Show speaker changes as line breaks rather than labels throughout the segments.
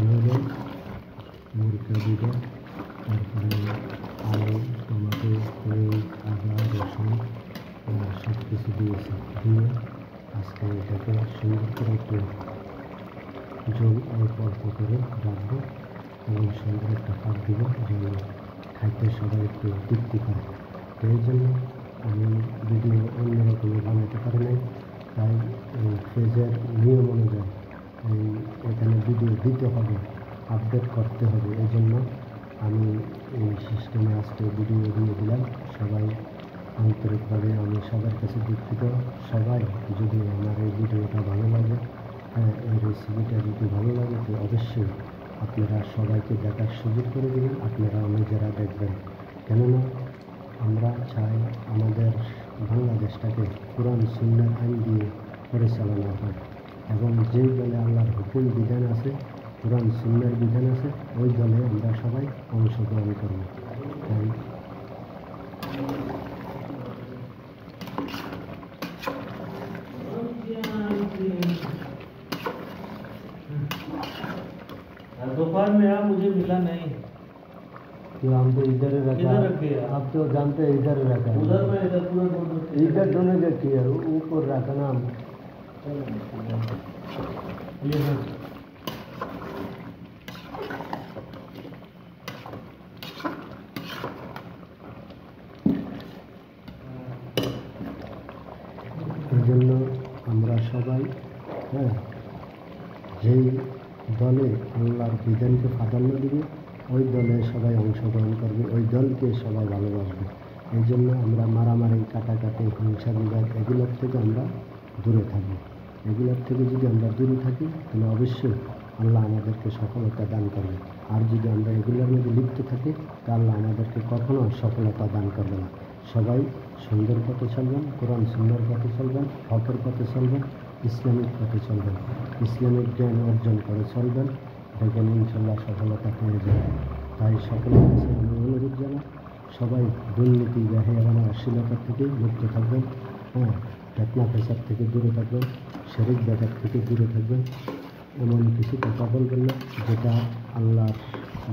Noodles, মুরগা দুটো, তারপরে আলু, টমেটো, পেঁয়াজ, আদা, রসুন সব কিছু দিয়েছি। দিয়ে আজকে এটাকে সুন্দর করে একটু জল অল্প অল্প করে রাখবো এবং সুন্দর একটা ভাত দিব যেন খাইতে সবাই একটু তৃপ্তি পায়। তো এই জন্য আমি ভিডিও অন্যরকমে বানাতে পারি নাই, তাই পেজের নিয়ম অনুযায়ী এখানে ভিডিও দিতে হবে, আপডেট করতে হবে। এই জন্য আমি এই সিস্টেমে আজকে ভিডিও দিয়ে দিলাম। সবাই আন্তরিকভাবে আমি সবার কাছে দুঃখিত। সবাই যদি আমার এই ভিডিওটা ভালো লাগে, এই রেসিপিটা যদি ভালো লাগে, তো অবশ্যই আপনারা সবাইকে দেখার সুযোগ করে দেবেন, আপনারা নিজেরা দেখবেন। কেননা আমরা চাই আমাদের বাংলাদেশটাকে কোরআন সুন্নাহর আইন দিয়ে পরিচালনা হয় এবং যেই দলে আল্লাহর হুকুম বিধান আছে, কোরআন সুন্নাহর বিধান আছে, ওই দলে আমরা সবাই অংশগ্রহণ করব। তাই
दोपहर में यार मुझे मिला नहीं।
तो हम तो इधर रखा,
इधर रखे है।
आप तो जानते हैं इधर रखा है।
उधर में इधर पूरा
इधर दोनों रखी है, ऊपर रखा ना हम।
ये है
এই জন্য আমরা সবাই যেই দলে আল্লাহর বিধানকে প্রাধান্য দিবে, ওই দলে সবাই অংশগ্রহণ করবে, ওই দলকে সবাই ভালোবাসবে। এই জন্য আমরা মারামারি, কাটাকাটি, হিংসা বিবাদ এগুলোর থেকে আমরা দূরে থাকবো। এগুলোর থেকে যদি আমরা দূরে থাকি, তাহলে অবশ্যই আল্লাহ আমাদেরকে সফলতা দান করবে। আর যদি আমরা এগুলোর মধ্যে লিপ্ত থাকি, তা আল্লাহ আমাদেরকে কখনো সফলতা দান করবে না। সবাই সুন্দর পথে চলবেন, কোরআন সুন্দর পথে চলবেন, হকের পথে চলবেন, ইসলামিক পথে চলবেন, ইসলামিক জ্ঞান অর্জন করে চলবেন, দেখবেন ইনশাল্লাহ সফলতা পেয়ে যাবেন। তাই সকলের কাছে আমি অনুরোধ জানাই, সবাই দুর্নীতি, বেহায়ানা, অশ্লীলতার থেকে মুক্ত থাকবেন, ফিতনা ফ্যাসাদ থেকে দূরে থাকবেন, শিরক বিদআত থেকে দূরে থাকবেন। এমন কিছু কথা বলবেন না যেটা আল্লাহর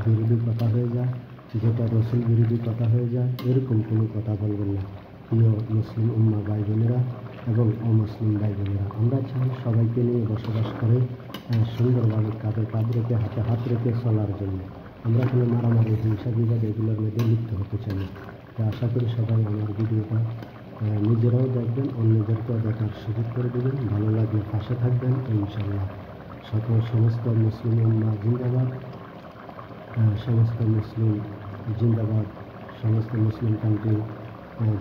বিরোধী কথা হয়ে যায়, যেটা রসুল বিরোধী কথা হয়ে যায়, এরকম কোনো কথা বলবেন না। প্রিয় মুসলিম উম্মাহ ভাই বোনেরা এবং অমুসলিম ভাই বোনেরা, আমরা চাই সবাইকে নিয়ে বসবাস করে সুন্দরভাবে কাঁধে কাঁধ রেখে, হাতে হাত রেখে চলার জন্য। আমরা কোনো মারামারি, হিংসা বিবাদ এগুলোর মধ্যে লিপ্ত হতে চাই না। তো আশা করি সবাই আমার ভিডিওটা নিজেরাও দেখবেন, অন্যদেরকেও দেখার সুযোগ করে দেবেন। ভালো লাগলে পাশে থাকবেন ইনশাল্লাহ। সমস্ত মুসলিম উম্মাহ জিন্দাবাদ, সমস্ত মুসলিম জিন্দাবাদ, সমস্ত মুসলিম কান্ট্রি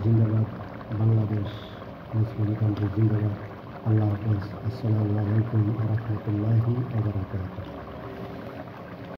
জিন্দাবাদ, বাংলাদেশ মুসলিম কান্ট্রি জিন্দাবাদ। আল্লাহ হাফেজ। আসসালামু আলাইকুম ওয়া রাহমাতুল্লাহি ওয়া বারাকাতুহু।